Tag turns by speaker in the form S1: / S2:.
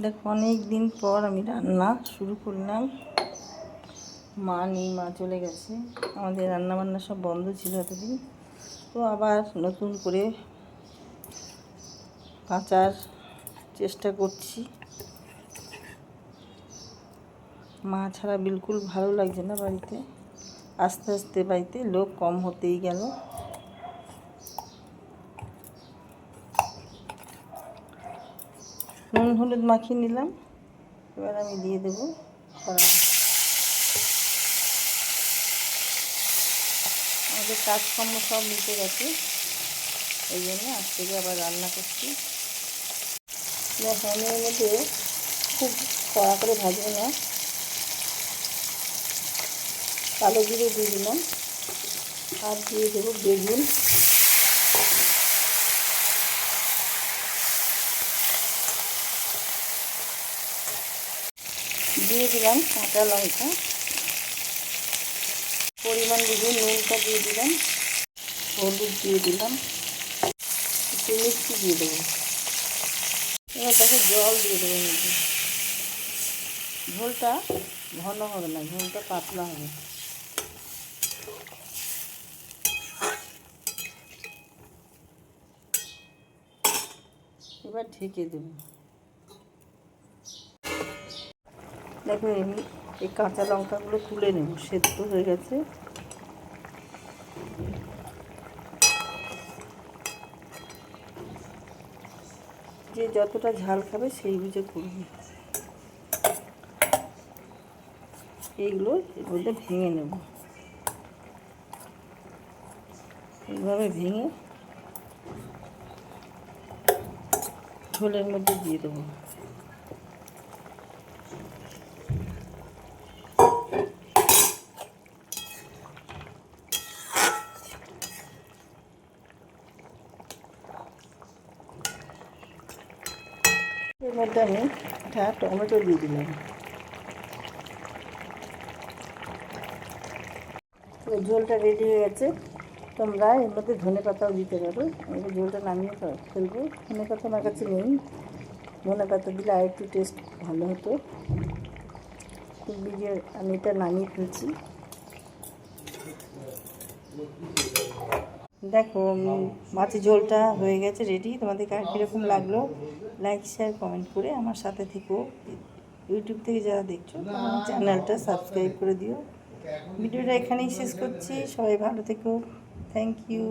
S1: দেখো অনেক দিন পর আমি রান্না শুরু করলাম। মা নেই, মা চলে গেছে। আমাদের রান্না বান্না সব বন্ধ ছিল এতদিন, তো আবার নতুন করে বাঁচার চেষ্টা করছি। মা ছাড়া বিলকুল ভালো লাগছে না বাড়িতে। আস্তে আস্তে বাড়িতে লোক কম হতেই গেল। নুন হলুদ মাখিয়ে নিলাম, এবার আমি দিয়ে দেবো কড়াই। আমাদের কাজকর্ম সব মিটে গেছে, এই জন্য আজ থেকে আবার রান্না করছি। আমি এর মধ্যে খুব কড়া করে ভাজবো না, কালো জিরে দিয়ে দিলাম, আর দিয়ে দেবো বেগুন, দিয়ে দিলাম কাঁচা লঙ্কা, পরিমাণ বুঝে নুনটা দিয়ে দিলাম, হলুদ দিয়ে দিলাম, একটু মিষ্টি দিয়ে দেবো। এবার তাকে জল দিয়ে দেবো মধ্যে। ঝোলটা ঘন হবে না, ঝোলটা পাতলা হবে। এবার ঢেকে দেবো। দেখো আমি এই কাঁচা লঙ্কাগুলো তুলে নেব, সেদ্ধ হয়ে গেছে। যে যতটা ঝাল খাবে সেই বুঝে করবে। এইগুলো এর মধ্যে ভেঙে নেব, এইভাবে ভেঙে ঝোলের মধ্যে দিয়ে দেবো। এর মধ্যে আমি একটা টমেটো দিয়ে দিলাম। ঝোলটা রেডি হয়ে গেছে। তোমরা এর মধ্যে ধনে পাতাও দিতে পারো। আমি ঝোলটা নামিয়ে ফেলবো। ধনে পাতা আমার কাছে নেই, ধনে পাতা দিলে আর একটু টেস্ট ভালো হতো। আমি এটা নামিয়ে ফেলছি। দেখো মাছের ঝোলটা হয়ে গেছে রেডি। তোমাদের কার কীরকম লাগলো লাইক শেয়ার কমেন্ট করে আমার সাথে থেকো। ইউটিউব থেকে যারা দেখছো আমার চ্যানেলটা সাবস্ক্রাইব করে দিও। ভিডিওটা এখানেই শেষ করছি। সবাই ভালো থেকো। Thank you.